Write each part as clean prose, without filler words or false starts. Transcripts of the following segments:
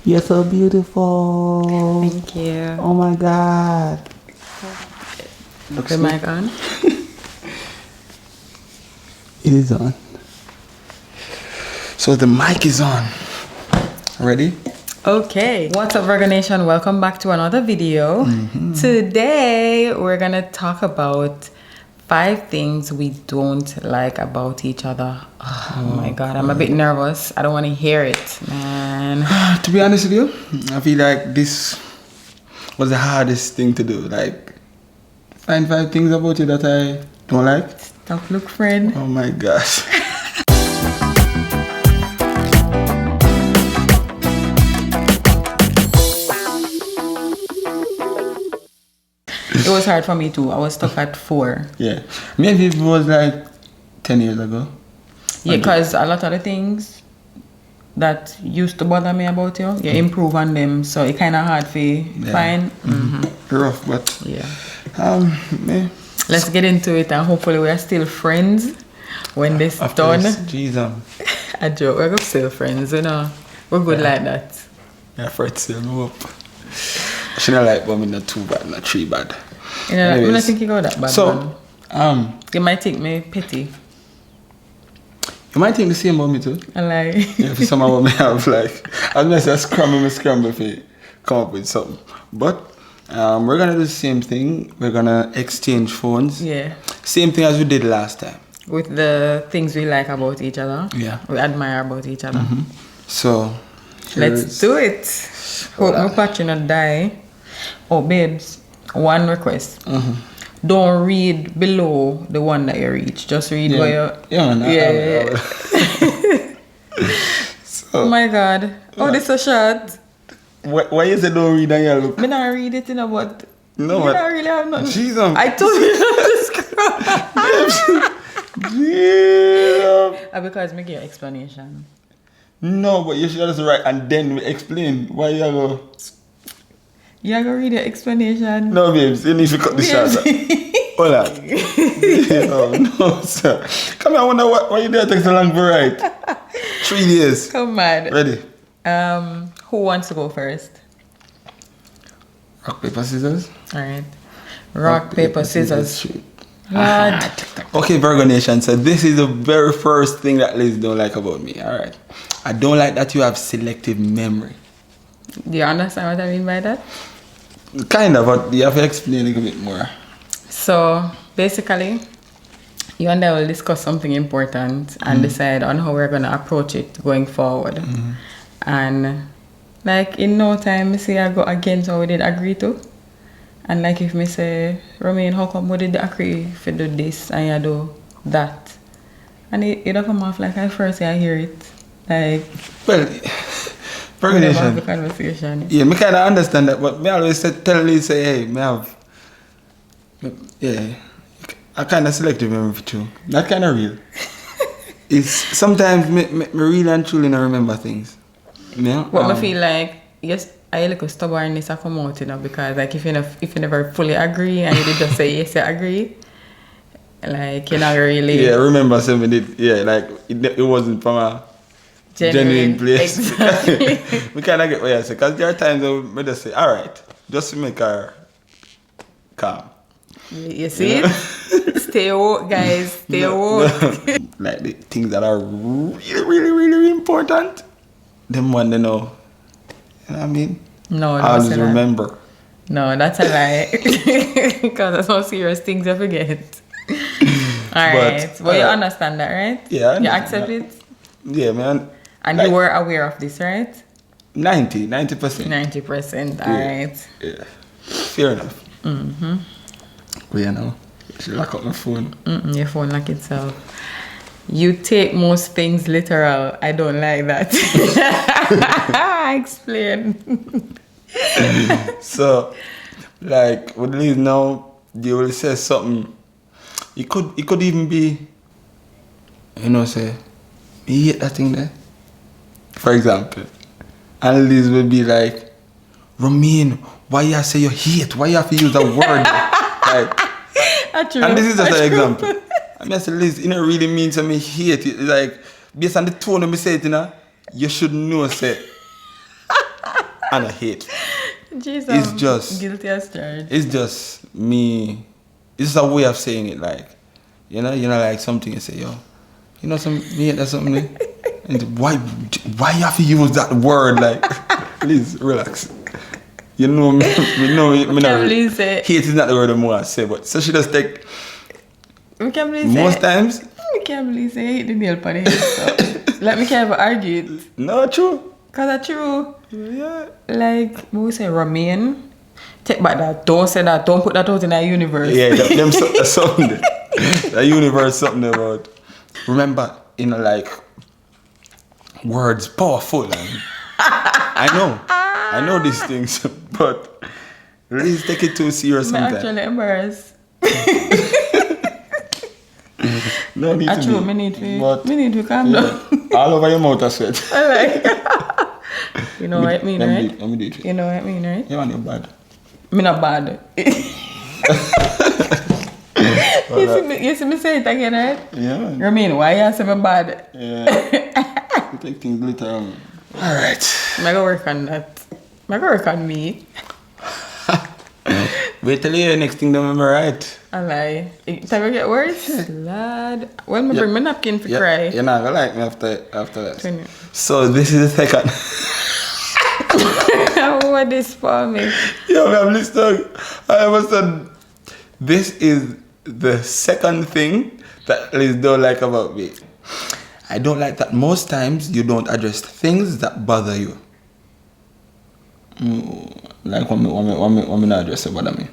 You're so beautiful. Thank you. Oh my God. Looks the mic on? It is on. So the mic is on. Ready? Okay. What's up, Virgo Nation? Welcome back to another video. Today, we're gonna talk about 5 things we don't like about each other. Oh my God, I'm a bit nervous. I don't want to hear it, man. To be honest with you, I feel like this was the hardest thing to do. Like, find 5 things about you that I don't like. Stop, look, friend. Oh my gosh. It was hard for me too. I was stuck at 4. Yeah. Maybe it was like 10 years ago. Yeah, because a lot of the things that used to bother me about you, you improve on them. So it kind of hard for you. Fine. Rough, but Yeah. yeah. Let's get into it and hopefully we are still friends when this Of done. course, Jesus. A joke, we're still friends, you know. We're good like that. Yeah, first still move up. She not like, but me not too bad, not too bad. You know, I don't think you got that bad. So, you might think me petty. you might think the same about me too. I like. Yeah, for some of me have like, I was gonna say scramble if you come up with something. But we're gonna do the same thing. We're gonna exchange phones. Yeah. Same thing as we did last time. With the things we like about each other. Yeah. We admire about each other. So, Let's do it. Hope my patch not die. Oh, babes, one request. Don't read below the one that you reach. Just read where you... Yeah. So, Oh my God. Oh, this is so short. why you say don't read and you look? Me not read it, you know, but... No, me but not really have nothing. Jesus. I told you not to scroll. Yeah. Because me give you explanation. No, but you should just write and then we explain why you go. You are going to read your explanation. No, babes, you need to cut the short. Hold on. Oh, no, sir. Come here, I wonder why you there take so long to write. 3 days. Come on. Ready? Who wants to go first? Rock, paper, scissors? Alright. Rock, paper, scissors. shoot. Lord. Okay, Virgo Nation, so this is the very first thing that Liz don't like about me, alright? I don't like that you have selective memory. Do you understand what I mean by that? Kind of, but you have to explain a little bit more. So, basically, you and I will discuss something important and decide on how we're going to approach it going forward. And, like, in no time, me say I go against what we did agree to. And, like, if me say, Romain, how come we did agree if you do this and you do that? And it don't come off like I first I hear it. Like, Well, Virgo we never have the Nation. conversation. Yeah, me kind of understand that, but me always tell Liz, say, hey, me have, yeah, I kind of selective memory for you. That kind of real. It's sometimes me really and truly not remember things. Yeah. But I feel like, yes, I look stubbornness I come out, you know, because like if you never fully agree and you did just say yes, I agree, like you're not really. Yeah, remember something did. Yeah, like it wasn't from a genuine place. Exactly. We kind of get what you say, because there are times when we just say, all right, just to make her calm. You see it? Stay woke, guys. Stay woke. Like the things that are really important, them one they know. You know what I mean? No, I don't always say that. remember. No, that's a lie. Because that's how serious things I forget. Alright. But you understand that, right? Yeah, I You understand accept that. it? Yeah, man. And Like, you were aware of this, right? 90%. 90%. Alright. Yeah. Fair enough. Well, you know, I should lock up my phone. Your phone lock itself. You take most things literal. I don't like that. Explain. So, like, with Liz now, you will say something. It could even be, you know, say, me hate that thing there. For example. And Liz will be like, Romain, why you say you hate? Why you have to use that word? Like, and this is just an example. I mean, I say, Liz, it don't really mean to me hate. It's like, based on the tone of me say it, you know, you should know say and I hate. Jesus, It's just guilty as charged. it's just me. It's a way of saying it, like you know, like something you say, yo, you know, some me hate that something. And why you have to use that word? Like, please relax. You know me, me can't believe it. hate is not the word I'm going to say, but so she just take We can't believe most it. times. We can't believe say I hate the nail on the head. So. Like me can't even argue it. No, true. Cause that's true. Yeah. Like we say Romain. Take back that. Don't say that. Don't put that out in our universe. Yeah, them something. The universe something about. Remember, you know, like words powerful. And I know these things, but please take it too serious I'm sometimes. actually embarrassed. No need to Actually, be. me need to calm down. All over your mouth, I sweat. I like. You know what I mean, right? Let me do it. You know what I mean, right? You want your bad. Me not bad. You see me say it again, right? Yeah, man. Romain, why you say me bad? Yeah. You take things later on. Alright. I'm gonna work on that. I'm gonna work on me. Wait till you hear the next thing, don't remember, right? I lie. It's gonna get worse? Lad. Well, me bring my napkin for cry. You're not gonna like me after that. 20. So this is the second. What is for me? Yo, I'm listening. I was said, this is the second thing that Liz don't like about me. I don't like that most times you don't address things that bother you. Like when me not address it bother me.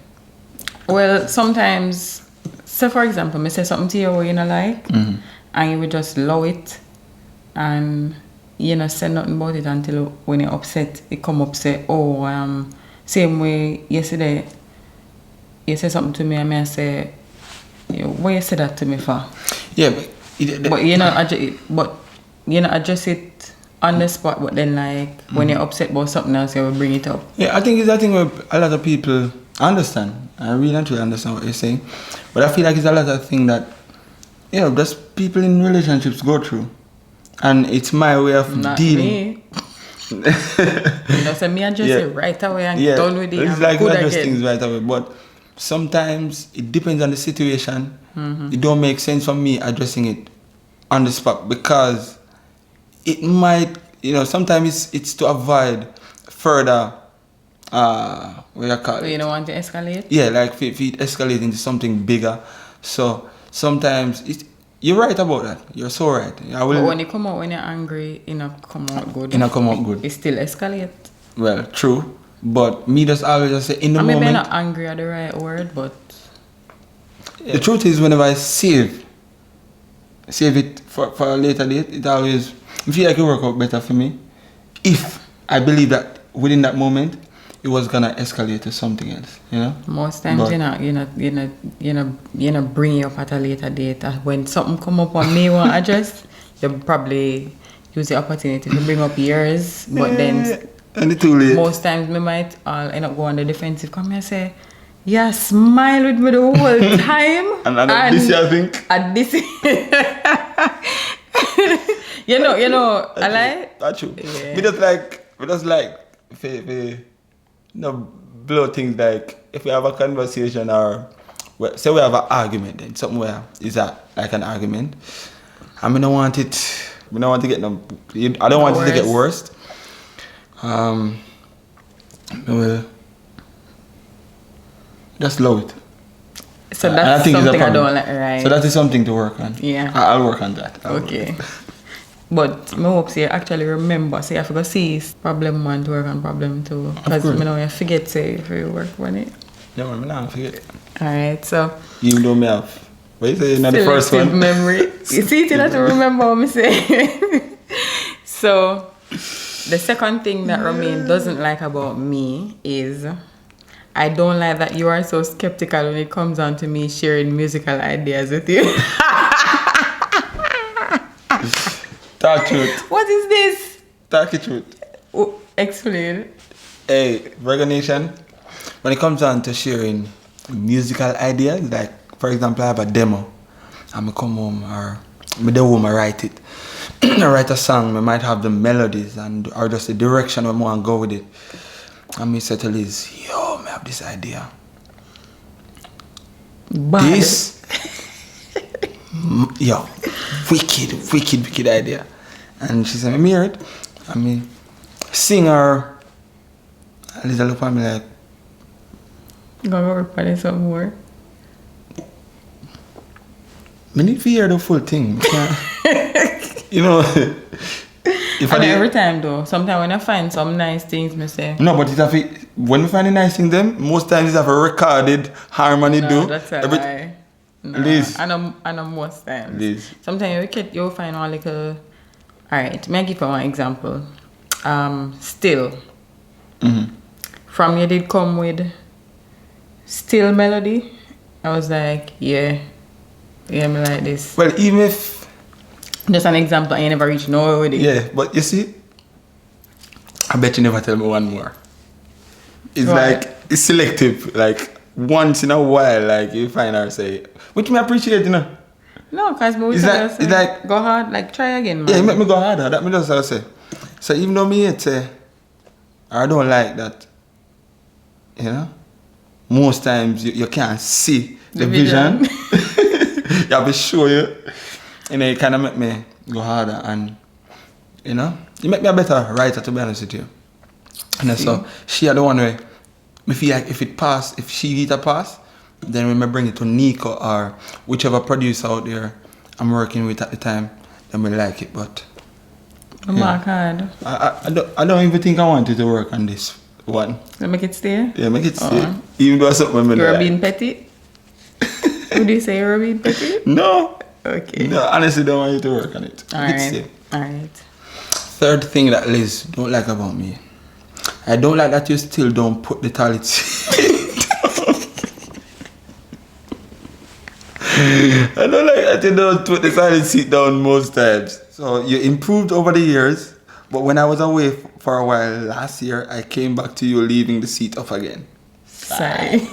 Well, sometimes, say for example, me say something to you where you not like, and you will just allow it, and you know say nothing about it until when you're upset, it come up say, oh, same way yesterday, you say something to me and I say, why you say that to me for? Yeah, But you know, adjust it on the spot. But then, like when you're upset about something else, you will bring it up. Yeah, I think it's a thing where a lot of people understand. I really don't really understand what you're saying, but I feel like it's a lot of thing that just people in relationships go through, and it's my way of Not dealing. me. So me adjust it right away and done with it. It's I'm like you good adjust again. things right away, but sometimes it depends on the situation. It don't make sense for me addressing it on the spot because it might, sometimes it's to avoid further, what you call it? So you don't want to escalate? Yeah, like if it escalates into something bigger. So sometimes you're right about that. You're so right. But when you come out when you're angry, it not come out good. It not come out good. It still escalate. Well, true. But me just always just say in the moment. Maybe not angry are the right word, but The truth is, whenever I save it for a later date, it always I feel like it work out better for me. If I believe that within that moment, it was gonna escalate to something else, most times you know bring you up at a later date. When something come up on me want address, you probably use the opportunity to bring up yours. But then and it's too late. most times me might end up go on the defensive. Come here and say, yeah, smile with me the whole time. and this year, I think. At this you know, I like. That's true. Yeah. We just like, blow things like, if we have a conversation or, say we have an argument, then something where is that like an argument, and we don't want to get I don't want it to get worse. Well, just low it. So that's something I don't like, right? So that is something to work on. Yeah. I'll work on that. Okay. But I hope you actually remember. So you have to go see problem one to work on problem two. Because you forget say if you work on it. Yeah, man, I don't forget. Alright, so Even though me have. What you say, not the first one? Selective memory. You see, you have to remember what I say. So the second thing that Romain doesn't like about me is I don't like that you are so skeptical when it comes down to me sharing musical ideas with you. Talk truth. What is this? Talk the truth. Oh, explain. Hey, Virgo Nation, when it comes down to sharing musical ideas, like, for example, I have a demo, I'm going to come home or I'm going to write it. I write a song, I might have the melodies and or just the direction I want to go with it. And me say to Liz, yo, I have this idea. Bad. This, yo, wicked idea. And she said, me hear it. And me sing her. And Liz look at me like, Gonna work on it some more. me need to hear the full thing. You know, if And every time though, sometimes when I find some nice things, me say, no, but when we find a nice thing, them most times it's have a recorded harmony no, do. that's a lie. No, Liz. I know most times. Liz. Sometimes you'll find one little. Alright, may I give you one example? Still. Mm-hmm. From you did come with still melody. I was like, yeah, me like this. Well, even if Just an example, I never reached nowhere with it. yeah, but you see, I bet you never tell me one more. It's Right. like it's selective. Like once in a while, like you find her say, which me appreciate, you know. No, cause me It's tell like- you, it's like- go hard, like try again, man. Yeah, it make me go harder. That me just how I say. So even though me hate say, I don't like that. You know, most times you can't see the vision. You have to show you. You know, it kind of make me go harder, and you know, you make me a better writer, to be honest with you. And then so she are the one where me feel like if it pass, if she get a pass, then we may bring it to Nico or whichever producer out there I'm working with at the time, then we like it. But I'm mark hard. I don't even think I want you to work on this one. So make it stay. Yeah, make it stay. Even though something I You're like. being petty. Would you say you're being petty? No. Okay. No, honestly, don't want you to work on it. Make it stay. Alright. Third thing that Liz don't like about me, I don't like that you still don't put the toilet seat down. I don't like that you don't put the toilet seat down most times. So you improved over the years, but when I was away for a while last year, I came back to you leaving the seat up again. Sorry.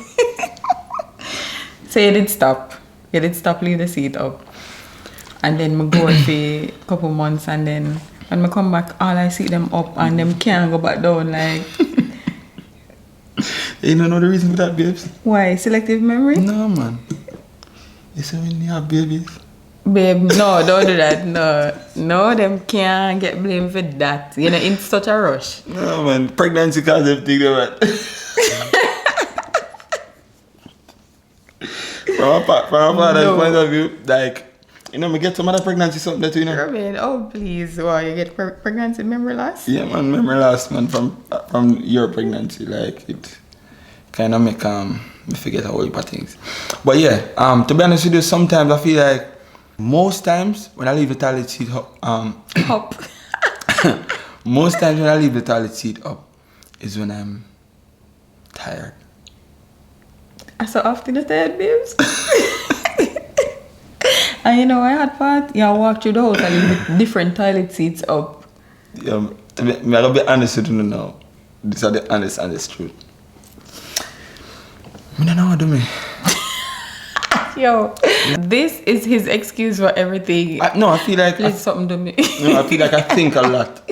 So you did stop. You did stop, leave the seat up. And then I go out for a couple months, and then when I come back, all I see them up and them can't go back down. Like, You don't know the reason for that, babes? why? Selective memory? No, man. You say when you have babies? Babe, no, don't do that. No, them can't get blamed for that. You know, in such a rush. No, man. Pregnancy causes everything, man. From a father's point of view, like, you know, me get some other pregnancy, something that, you know. Romain, oh please, why you get pregnancy memory loss? Yeah, man, memory loss, man, from your pregnancy, like, it kind of make me forget a whole heap of things. But yeah, to be honest with you, sometimes I feel like most times when I leave the toilet seat up, Up. most times when I leave the toilet seat up is when I'm tired. So often the tired, babes. And you know I had part? Yeah, I walk through the house and leave different toilet seats up. Yeah, I'm gonna be honest with you now. These are the honest truth. I don't know what to do me. Yo, this is his excuse for everything. I feel like Please something to me. I feel like I think a lot.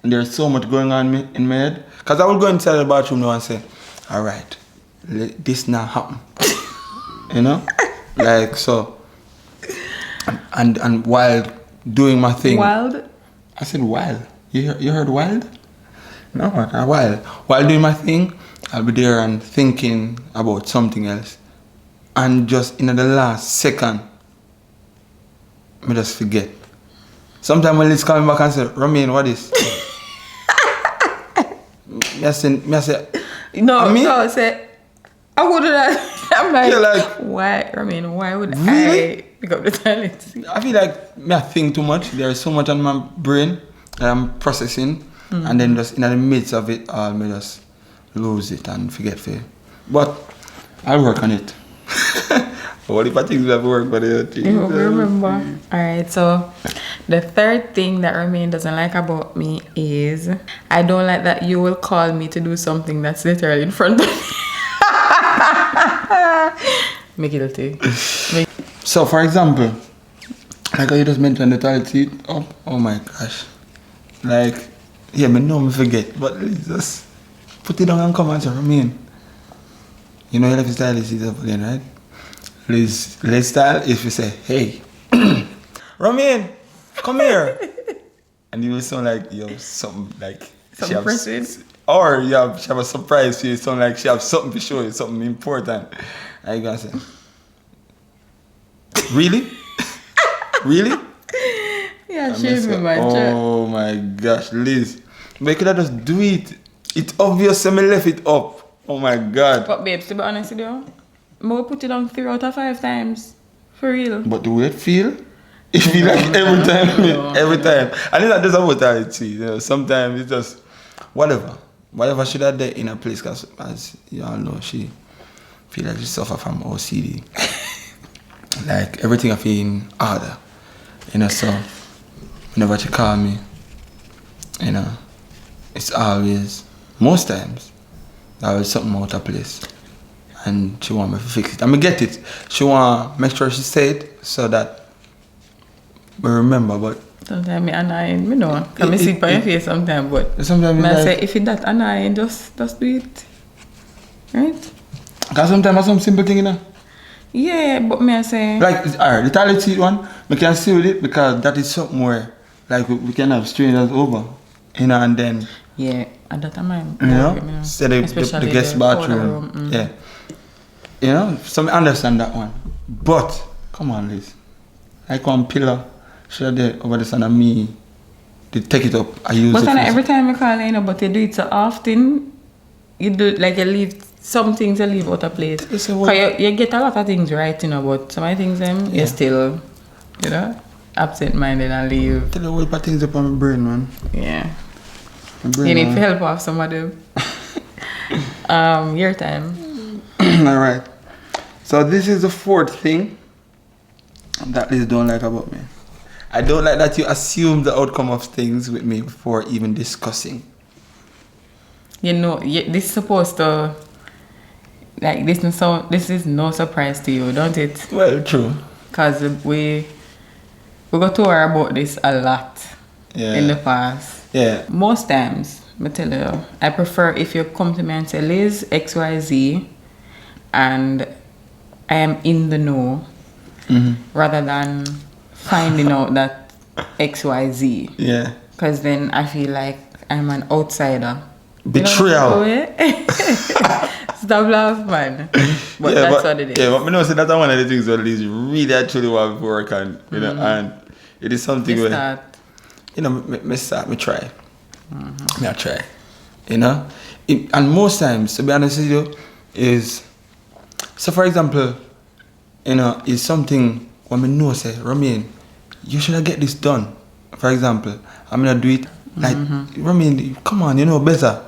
And there's so much going on in my head. Because I will go inside the bathroom now and say, all right, let this not happen. You know? Like, so. And while doing my thing. Wild? I said wild. You heard wild? No, not wild. While doing my thing, I'll be there and thinking about something else. And just in the last second, I just forget. Sometimes when it's coming back and say, Romain, what is? I say, No, say, I would have. I'm like, Yeah, like, why? Romain, why would really? I pick up the toilet seat? I feel like I think too much. There's so much on my brain that I'm processing. And then just in the midst of it all, I just lose it and forget it. But I'll work on it. What if I think that work for the You remember? Alright, so the third thing that Romain doesn't like about me is I don't like that you will call me to do something that's literally in front of me. Me guilty. So, for example, Like how you just mentioned the toilet seat up. Oh my gosh. Like, yeah, me know me forget, but just put it down and come and say, Romain. You know you left the toilet seat up again, right? Let's style if you say, hey, Romain, come here. And you will sound like you have something like Something pressing. Or she have a surprise for you, sound like she have something to show you, something important. And you're gonna say, really? Really? Yeah, she's me, man. Oh my gosh, Liz. But you could have just do it. It's obvious me left it up. Oh my god. But babes, to be honest with you, I will put it on 3 out of 5 times. For real. But the way it feel like every time, every time. And it's not just about that, you know, sometimes it's just whatever should have done in a place, because as you all know, she feel like she suffer from OCD. Like everything I feel in order, you know. So whenever she call me, you know, it's always, most times, always something out of place, and she want me to fix it. I mean, get it. She want make sure she say it so that I remember. But sometimes I'm annoying, me know. Can I see it by your face sometimes, but sometimes I like, say if it's that annoying, just do it, right? Because sometimes some simple thing, you know. Yeah, but me I say Like, alright, the toilet seat one, we can see with it because that is something where, like, we can have strangers over, you know, and then, yeah, and that time you know, say the guest bathroom, yeah, you know, so I understand that one. But come on, Liz, like one pillar, should have over the sun of me, they take it up, I use but it. But every time you call, you know, but you do it so often, you do like you leave some things you leave out of place. Cause you get a lot of things right, you know, but some of the things you still, you know, absent-minded and leave. Tell you what put things up on my brain, man. Yeah. Brain, you need to help off some of them. Your time. Alright. So this is the 4th thing that Liz don't like about me. I don't like that you assume the outcome of things with me before even discussing. You know, this is supposed to, like, this is no surprise to you, don't it? Well, true. Because we got to worry about this a lot in the past. Yeah. Most times, I tell you, I prefer if you come to me and say, Liz, XYZ, and I am in the know, rather than finding out that XYZ. Yeah. Because then I feel like I'm an outsider. Betrayal. You know stop laughing, man. But that's what it is. Yeah, but I know so that's one of the things that Liz really actually want to work on, you know, and it is something where, you know, me try. I try, you know. And most times, to be honest with you, is, so for example, you know, is something when I know, say, Romain, you should get this done. For example, I'm going to do it like, Romain, come on, you know better.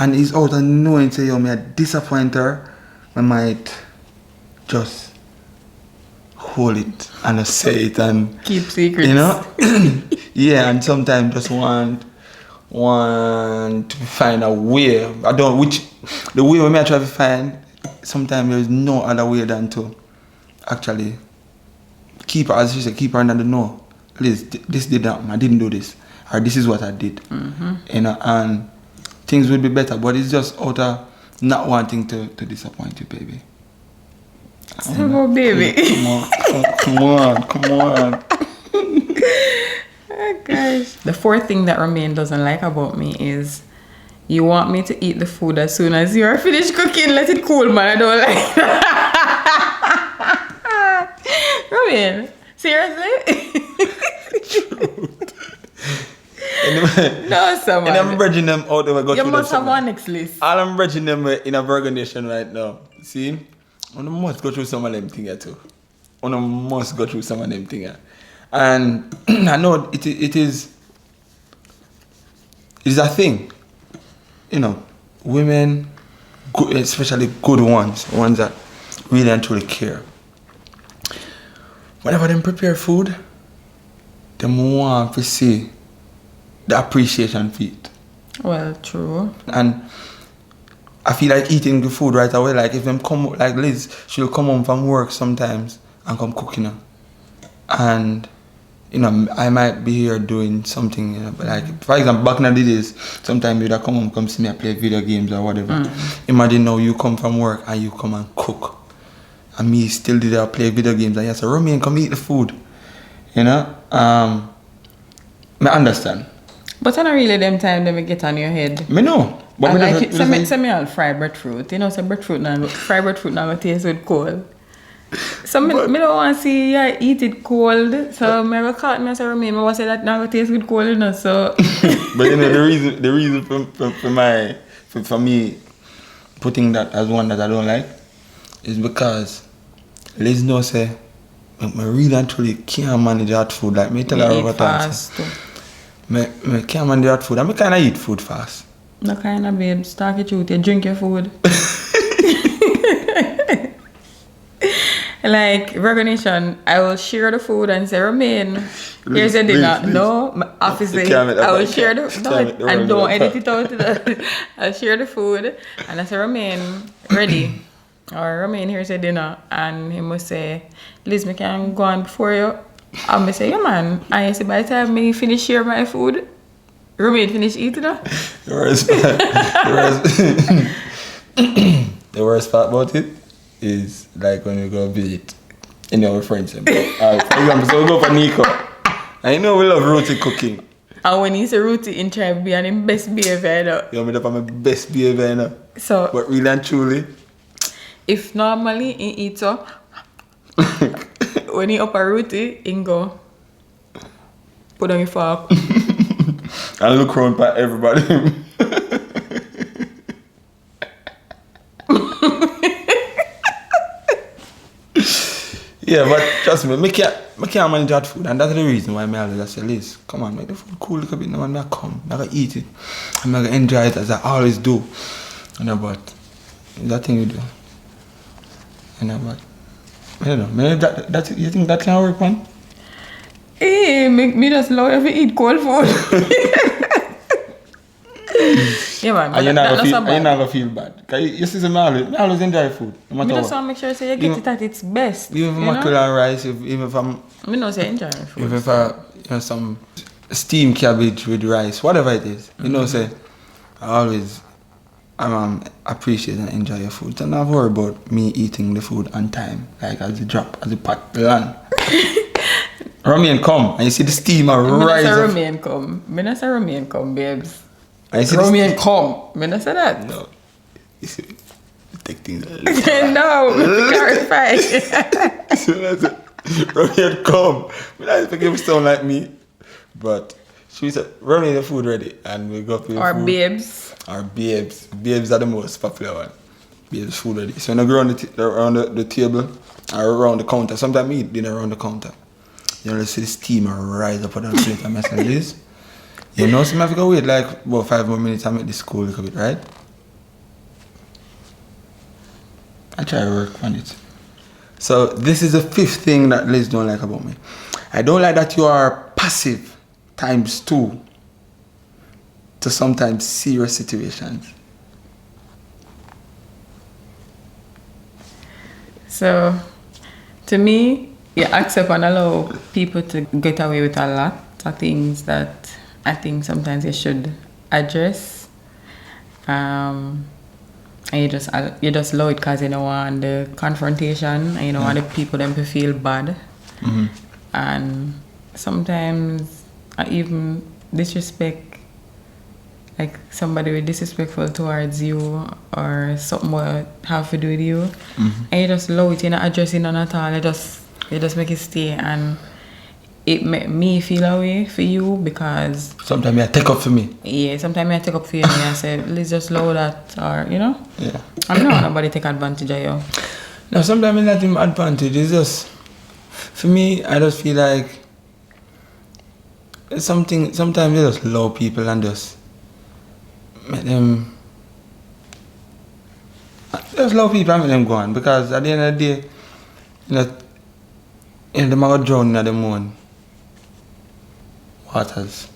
And he's out and knowing, say, yo, me a disappoint her, I might just hold it and say it and keep secrets. You know? Yeah, and sometimes just want to find a way. The way I try to find, sometimes there's no other way than to actually keep her, as she said, keep her under the know. Liz, this did that, I didn't do this. Or this is what I did. You know, and things would be better, but it's just out of not wanting to disappoint you, baby. Oh, baby. Come on. Oh, gosh. The 4th thing that Romain doesn't like about me is you want me to eat the food as soon as you are finished cooking. Let it cool, man. I don't like that. Romain, seriously? No, someone. And I'm bridging them out there. You must have one next list. All I'm bridging them in a Virgo nation right now. See? I must go through some of them things too. I must go through some of them things. And I know it is a thing. You know, women, especially good ones that really and truly care. Whenever they prepare food, they want to see the appreciation for it. Well, true. And I feel like eating the food right away. Like if them come, like Liz, she'll come home from work sometimes and come cooking her. And you know, I might be here doing something, you know, but like, for example, back in the days, sometimes you'd come home, come see me, I play video games or whatever. Imagine now you come from work and you come and cook. And me still did I play video games and you say, Romain, come eat the food. You know? I understand. But I don't really them time they get on your head. Me know. But I like it. Say me all fried breadfruit. You know, say breadfruit now, fried breadfruit now taste good cold. So me don't want to see you eat it cold. So me go call me and say, Romain, I want to say that now taste good cold, you know, so. But you know, the reason for me putting that as one that I don't like is because Liz knows say I really and truly can't manage that food. Like me tell her over time. Me can't manage that food. I kind of eat food fast. No kind of babes. Talk it truth. You drink your food. Like recognition, I will share the food and say, Romain, here's your dinner. Please. No, obviously, I will share the and don't edit it out. I'll share the food and I say, Romain, ready? Or Romain, here's your dinner. And he must say, Liz, me can go on before you. And I say, yeah man. And I say, by the time me finish share my food, Romain finish eating it. The worst part about it is like when we go visit any of our friends. For example, so we go for Nico. I know we love roti cooking. And when he's a roti in try to be on his best behavior. You want me to have my best behavior. So, but really and truly, if normally he eats up, when he up a roti, he go put on your fork. And look around for everybody. Yeah, but trust me, I can't manage that food, and that's the reason why I always say, Liz, come on, make the food cool a little bit now and I come. I gotta eat it. I'm gonna enjoy it as I always do. You know, but that thing you do. You know, but I don't know, maybe that you think that can work, man? Hey, make me just love if you eat cold food. Yeah, man. And you're not gonna feel bad. Cause you see, I always enjoy food. No matter I just what. want to make sure say you get it at its best. Even if mackerel and rice, even if I'm. I know say enjoy food. Even if I, some steamed cabbage with rice, whatever it is, you know, say I appreciate and enjoy your food. And not worry about me eating the food on time, like as the pot land. Romain come and you see the steam and rise up. Romain come. Me not say Romain come, babes. Romain come. Me not say that. No. You see, take things. No, clarify. Romain come. I expect him to sound like me, but she said, Romain, the food ready, and we go for the food. Babes. Or babes. Babes are the most popular one. Babes food ready. So when I go around the table or around the counter, sometimes we eat dinner around the counter. You know, see the steam rise up on the plate and mess like this. You know, so I have to go wait like about 5 more minutes and make this cool a little bit, right? I try to work on it. So this is the 5th thing that Liz don't like about me. I don't like that you are passive times 2 to sometimes serious situations. So, to me, you accept and allow people to get away with a lot of things that I think sometimes you should address. And you just allow it because you don't want the confrontation and you don't want the people them to feel bad. Mm-hmm. And sometimes I even disrespect, like somebody will disrespectful towards you or something will have to do with you. Mm-hmm. And you just allow it, you're not addressing none at all. You just make it stay, and it make me feel away for you because sometimes I take up for me. Yeah, sometimes I take up for you and I say, let's just allow that, or you know. Yeah. I'm not nobody take advantage of you. No, sometimes it's not even advantage. It's just for me. I just feel like it's something. Sometimes you just love people and just make them. Just love people and make them go on, because at the end of the day, they might drown in the moon waters.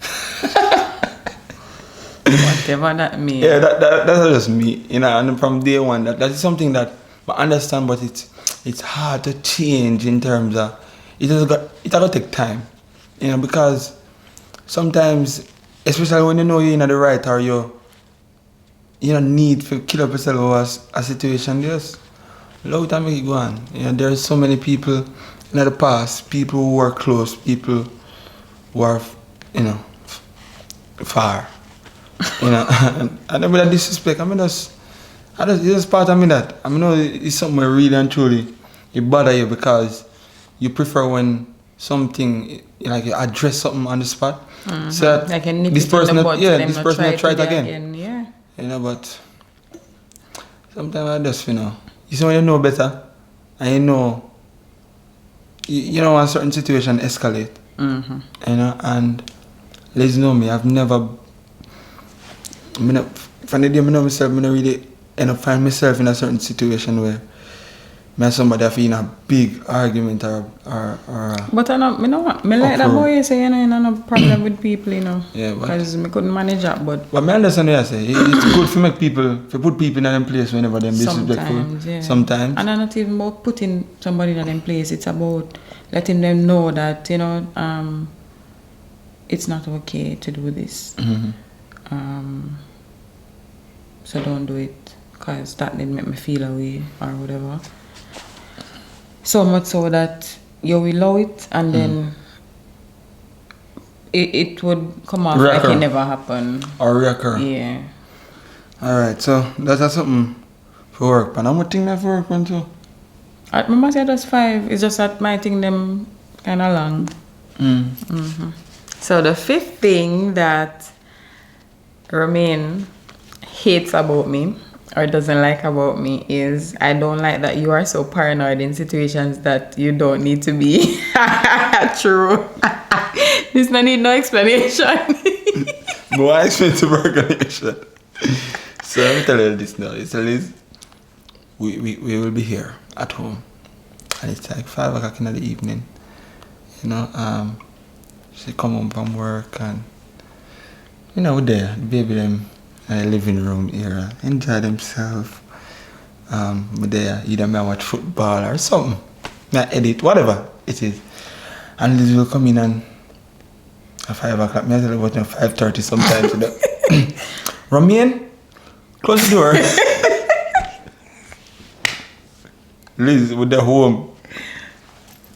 Whatever that means. Yeah, that's just me. You know, and from day one, that is something that I understand, but it's hard to change in terms of it has got to take time. You know, because sometimes, especially when you know you're in the right or you don't need to kill up yourself over a situation, just allow it and make it go on. You know, there's so many people in the past, people who were close, people who are, you know, far. You know, and with that disrespect, it's just part of me that. I know it's something where really and truly it bother you because you prefer when something, like you address something on the spot. Mm-hmm. So that like this person, this person will try it again. Yeah. You know, but sometimes I just, you know, when you know better and you know, you know, when a certain situation escalate. Mm-hmm. You know, and let's know me, I've never, from the day I know myself, I don't really end up find myself in a certain situation where me and somebody have in a big argument or but I know, me like that boy you say, you know, you know, no problem with people, you know. Yeah, because me couldn't manage that, but I understand what you say. It's good to make people, to put people in them place whenever they're disrespectful. Sometimes. And I'm not even about putting somebody in them place. It's about letting them know that, you know, it's not okay to do this. Mm-hmm. So don't do it, because that didn't make me feel away or whatever. So much so that you will allow it and then it would come off like it never happened. Or reoccur. Yeah. Alright, so that's something for work. And I'm going to think that for work one too. At my mother that's 5. It's just that my thing them kind of long. Mm. So the 5th thing that Romain hates about me or doesn't like about me is I don't like that you are so paranoid in situations that you don't need to be. True. This no need no explanation. But I explain to explanation. So let me tell you this now. It's at least we will be here at home. And it's like 5 o'clock in the evening. You know, she come home from work and you know, we're there, the baby them in the living room here, enjoy themselves. We're there, either may watch football or something. May edit, whatever it is. And Liz will come in and at 5 o'clock, may I tell you about 5:30 sometimes. You know. Romain, close the door. Liz with the home.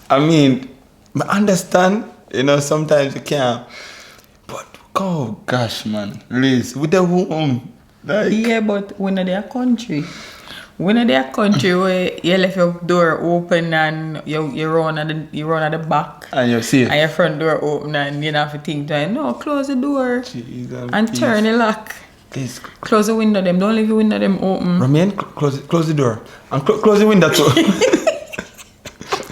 I mean, I understand, you know, sometimes you can't. But oh gosh, man, Liz with the home. Like, yeah, but when they're country. When they're country where you left your door open and you run at the back and you're safe. And your front door open and you don't have to think twice. No, close the door and turn the lock. Please. Close the window them. Don't leave the window them open. Romain, close the door. And close the window too.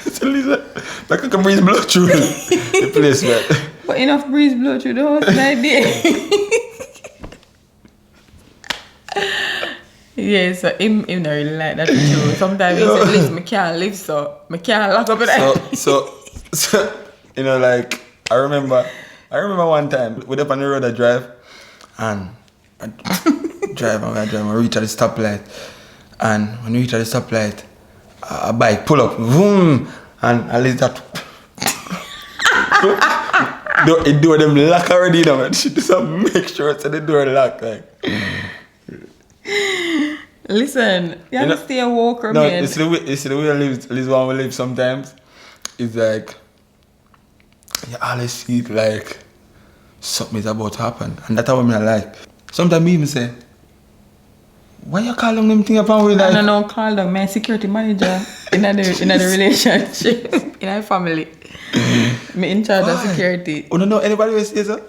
So Lisa, like I can breeze blow through the place, man. But enough breeze blow through the house like that. Yeah, so him not really like that too. Sometimes he said, "Listen, I can't live, so I can't lock up in there." So, you know, like I remember one time we up on the road I drive, and I drive, I reach at the stoplight, and when we reach at the stoplight, a bike pull up, boom, and I leave that. It door them lock already, you know, man. She just make sure it's the door lock, like. Listen, you have to stay woke, Romain. No, it's the way Liz one will live sometimes. It's like you always feel like something is about to happen, and that's how I like. Sometimes even say, "Why you calling them thing upon with like?" No, call them my security manager in the relationship in our family. Me in charge of security. Oh no, anybody will say so?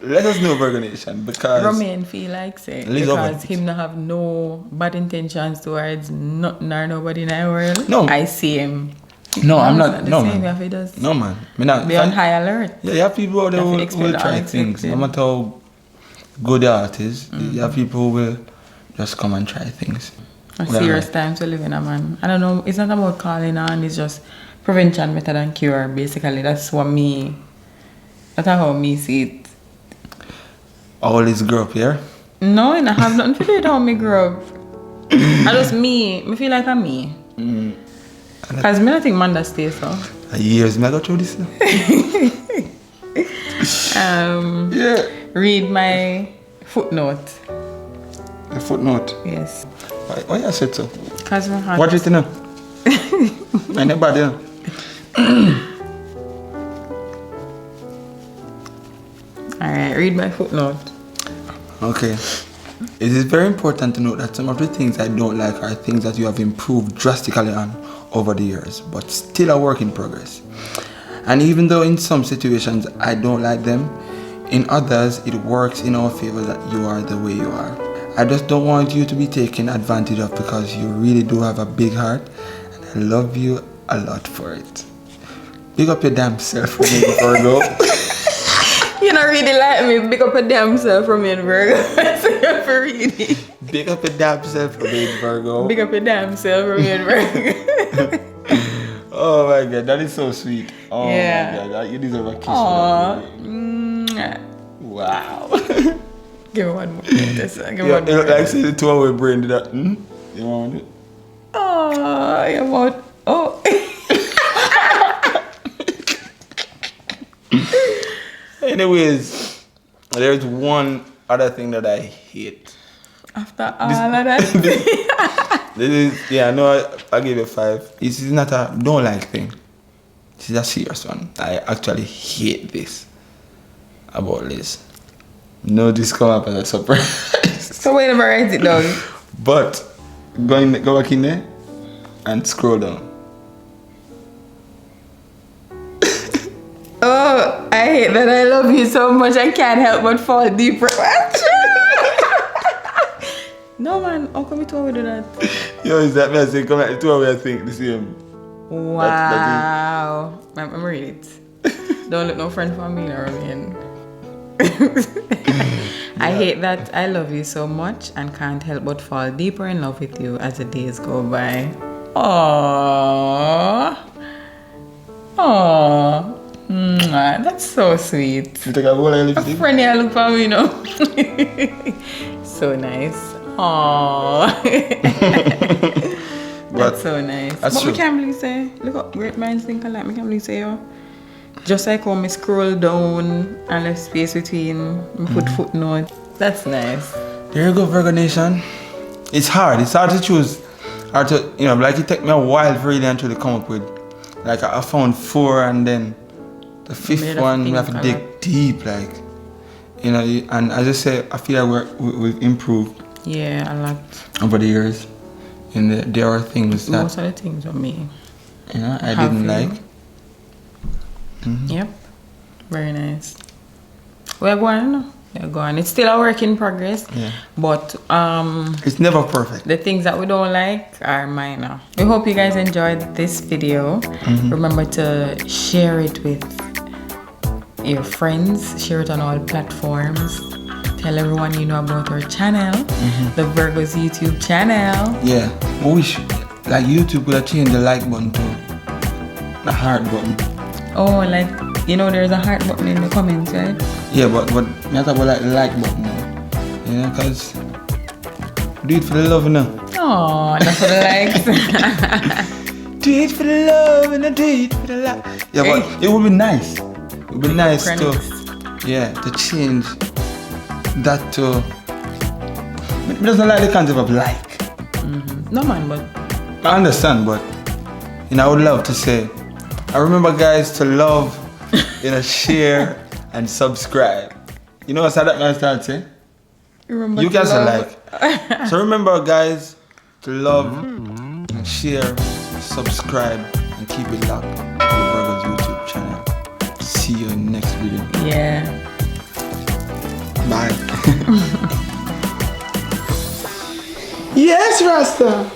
Let us know, Virgo Nation, because Romain feel like say because him not have no bad intentions towards nothing or nobody in the world. No, I see him. No, I'm not. No man. No man. Me not. Be on high alert. Yeah, you have people out there who will try things. No matter how good the art is, you have people who will just come and try things. A serious time to live in, a man. I don't know. It's not about calling on. It's just prevention better than cure. Basically, that's how me see it. All this grow up here? No, I have nothing to do with how me grow up. I just me feel like I'm me. Because me don't think man that stays so. Years, may I go through this now? Yeah. Read my footnote. A footnote. Yes. Why you said so? Cause my heart. What is it now? Anybody now? Alright, read my footnote. Okay. It is very important to note that some of the things I don't like are things that you have improved drastically on over the years, but still a work in progress. And even though in some situations I don't like them, in others it works in our favor that you are the way you are. I just don't want you to be taken advantage of because you really do have a big heart, and I love you a lot for it. Big up your damn self for me, Virgo. You don't really like me. Big up a damn self from me in Virgo. For reading. Big up your damn self for me, Virgo. Big up your damn self from me in Virgo. Oh my god, that is so sweet. Oh Yeah. my god, you deserve a kiss. Aww. Wow. Give me one more. Give me Yeah, one more. like say the 2 hour brain did that. You want it? Oh, your mouth. Oh. Anyways, there's one other thing that I hate. After all of that. This is, yeah, I know I gave it 5. This is not a don't like thing. This is a serious one. I actually hate this about this. No, this come up as a surprise. So wait a minute, write it down. But go back in there and scroll down. Oh, I hate that I love you so much I can't help but fall deeper. No man, how come you told me to do that? Yo, is that me? I say, come at the 2 hour thing, the same. Wow. I'm read it. Don't look no friend for me, Romain. I hate that I love you so much and can't help but fall deeper in love with you as the days go by. Aww. Aww. That's so sweet. You take a whole A lipstick? friend here look for me, you know. So nice. Aww. That's so nice. That's But true. we can't believe say, look up, great minds think alike. We can't believe say, yo. Just like when me scroll down and left space between, me put footnote. That's nice. There you go, Virgo Nation. It's hard to choose. Hard to, like it took me a while for really until to come up with. Like I found 4 and then the 5th one, we have to dig deep, like, and as I say, I feel like we've improved Yeah, a lot. over the years. And there are things that, Most of the things are me. I didn't like. Yep. Very nice. We're going. We're going. It's still a work in progress. Yeah. But It's never perfect. the things that we don't like are minor. We hope you guys enjoyed this video. Remember to share it with your friends. Share it on all platforms. Tell everyone you know about our channel, the Virgos YouTube channel. Yeah. I wish, like, YouTube could have changed the like button to the heart button. Oh, like, there's a heart button in the comments, right? Yeah, but not about like the like button now. Because do it for the love now. Oh, that's what I like. Do it for the love and I do it for the love. Yeah, but it would be nice. It would be nice to change that to. It doesn't like the concept of like. No man, but I understand, but I would love to say. I remember, guys, to love, share and subscribe. You know what that man started saying? remember You to guys are love. like. So remember, guys, to love, and share, subscribe, and keep it locked to the Virgos YouTube channel. See you in the next video. Yeah. Bye. Yes, Rasta.